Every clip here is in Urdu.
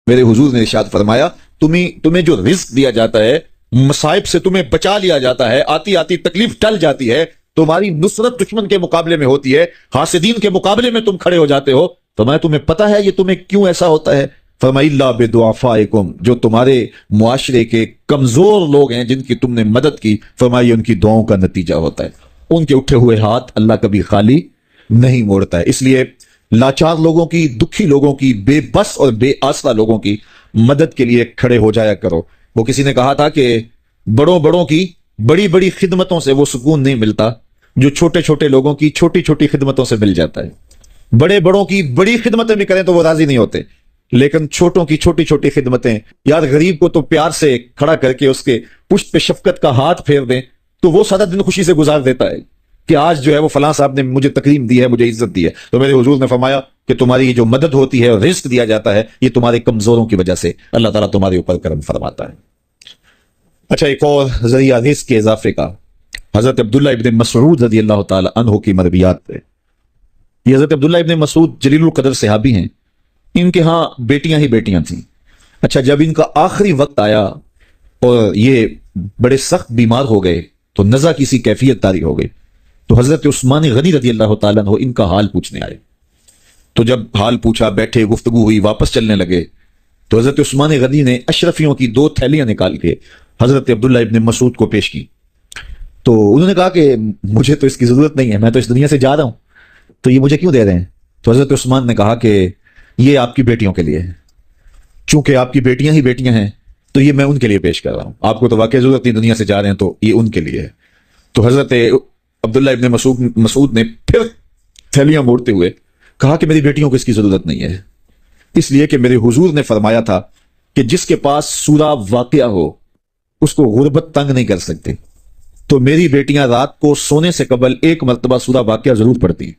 میرے حضور نے ارشاد فرمایا تمہیں جو رزق دیا جاتا ہے، مصائب سے تمہیں بچا لیا جاتا ہے، آتی آتی تکلیف ٹل جاتی ہے، تمہاری نصرت دشمن کے مقابلے میں ہوتی ہے، حاسدین کے مقابلے میں تم کھڑے ہو جاتے ہو، فرمایا تمہیں پتہ ہے یہ تمہیں کیوں ایسا ہوتا ہے؟ فرمایا اللہ بدعفائکم، جو تمہارے معاشرے کے کمزور لوگ ہیں جن کی تم نے مدد کی، فرمایا ان کی دعاؤں کا نتیجہ ہوتا ہے، ان کے اٹھے ہوئے ہاتھ اللہ کبھی خالی نہیں موڑتا ہے۔ اس لیے لاچار لوگوں کی، دکھی لوگوں کی، بے بس اور بے آسرا لوگوں کی مدد کے لیے کھڑے ہو جایا کرو۔ وہ کسی نے کہا تھا کہ بڑوں کی بڑی بڑی خدمتوں سے وہ سکون نہیں ملتا جو چھوٹے چھوٹے لوگوں کی چھوٹی چھوٹی خدمتوں سے مل جاتا ہے۔ بڑوں کی بڑی خدمتیں بھی کریں تو وہ راضی نہیں ہوتے، لیکن چھوٹوں کی چھوٹی چھوٹی خدمتیں، یار غریب کو تو پیار سے کھڑا کر کے اس کے پشت پہ شفقت کا ہاتھ پھیر دیں تو وہ سارا دن خوشی سے گزار دیتا ہے کہ آج جو ہے وہ فلاں صاحب نے مجھے تکریم دی ہے، مجھے عزت دی ہے۔ تو میرے حضور نے فرمایا کہ تمہاری یہ جو مدد ہوتی ہے اور رزق دیا جاتا ہے، یہ تمہارے کمزوروں کی وجہ سے اللہ تعالیٰ تمہارے اوپر کرم فرماتا ہے۔ اچھا، ایک اور ذریعہ رزق کے اضافے کا حضرت عبداللہ ابن مسعود رضی اللہ تعالی عنہ کی مرویات پہ۔ یہ حضرت عبداللہ ابن مسعود جلیل القدر صحابی ہیں، ان کے ہاں بیٹیاں ہی بیٹیاں تھیں۔ اچھا، جب ان کا آخری وقت آیا اور یہ بڑے سخت بیمار ہو گئے تو نزع کی سی کیفیت طاری ہو گئی، تو حضرت عثمان غنی رضی اللہ تعالیٰ عنہ ان کا حال پوچھنے آئے۔ تو جب حال پوچھا، بیٹھے، گفتگو ہوئی، واپس چلنے لگے، تو حضرت عثمان غنی نے اشرفیوں کی 2 تھیلیاں نکال کے حضرت عبداللہ ابن مسعود کو پیش کی۔ تو انہوں نے کہا کہ مجھے تو اس کی ضرورت نہیں ہے، میں تو اس دنیا سے جا رہا ہوں، تو یہ مجھے کیوں دے رہے ہیں؟ تو حضرت عثمان نے کہا کہ یہ آپ کی بیٹیوں کے لیے ہے، چونکہ آپ کی بیٹیاں ہی بیٹیاں ہیں تو یہ میں ان کے لیے پیش کر رہا ہوں، آپ کو تو واقعی ضرورت نہیں، دنیا سے جا رہے ہیں تو یہ ان کے لیے ہے۔ تو حضرت عبداللہ ابن مسعود نے پھر تھیلیاں موڑتے ہوئے کہا کہ میری بیٹیوں کو اس کی ضرورت نہیں ہے، اس لیے کہ میرے حضور نے فرمایا تھا کہ جس کے پاس سورہ واقعہ ہو اس کو غربت تنگ نہیں کر سکتے، تو میری بیٹیاں رات کو سونے سے قبل 1 مرتبہ سورہ واقعہ ضرور پڑھتی،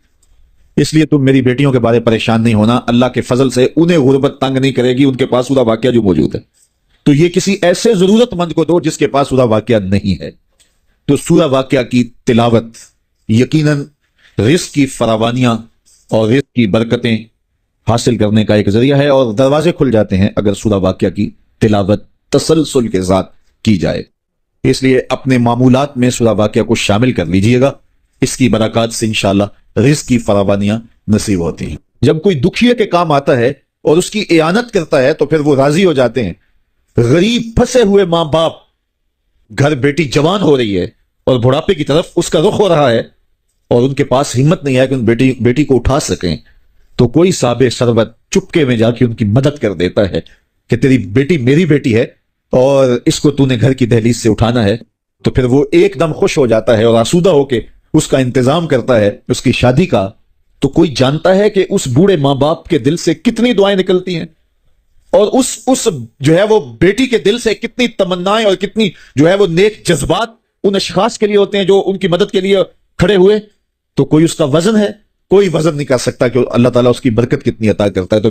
اس لیے تم میری بیٹیوں کے بارے پریشان نہیں ہونا، اللہ کے فضل سے انہیں غربت تنگ نہیں کرے گی، ان کے پاس سورہ واقعہ جو موجود ہے، تو یہ کسی ایسے ضرورت مند کو دو جس کے پاس سورہ واقعہ نہیں ہے۔ تو سورہ واقعہ کی تلاوت یقیناً رزق کی فراوانیاں اور رزق کی برکتیں حاصل کرنے کا ایک ذریعہ ہے، اور دروازے کھل جاتے ہیں اگر سورہ واقعہ کی تلاوت تسلسل کے ساتھ کی جائے۔ اس لیے اپنے معمولات میں سورہ واقعہ کو شامل کر لیجئے گا، اس کی برکات سے انشاءاللہ رزق کی فراوانیاں نصیب ہوتی ہیں۔ جب کوئی دکھیے کے کام آتا ہے اور اس کی اعانت کرتا ہے تو پھر وہ راضی ہو جاتے ہیں۔ غریب پھنسے ہوئے ماں باپ، گھر بیٹی جوان ہو رہی ہے اور بڑھاپے کی طرف اس کا رخ ہو رہا ہے اور ان کے پاس ہمت نہیں ہے کہ ان بیٹی کو اٹھا سکیں، تو کوئی صاحب ثروت چپکے میں جا کے ان کی مدد کر دیتا ہے کہ تیری بیٹی میری بیٹی ہے اور اس کو تو نے گھر کی دہلیز سے اٹھانا ہے، تو پھر وہ ایک دم خوش ہو جاتا ہے اور آسودہ ہو کے اس کا انتظام کرتا ہے اس کی شادی کا۔ تو کوئی جانتا ہے کہ اس بوڑھے ماں باپ کے دل سے کتنی دعائیں نکلتی ہیں، اور اس جو ہے وہ بیٹی کے دل سے کتنی تمنائیں اور کتنی جو ہے وہ نیک جذبات ان اشخاص کے لیے ہوتے ہیں جو ان کی مدد کے لیے کھڑے ہوئے۔ تو کوئی اس کا وزن ہے؟ کوئی وزن نہیں کر سکتا کہ اللہ تعالیٰ اس کی برکت کتنی عطا کرتا ہے۔ تو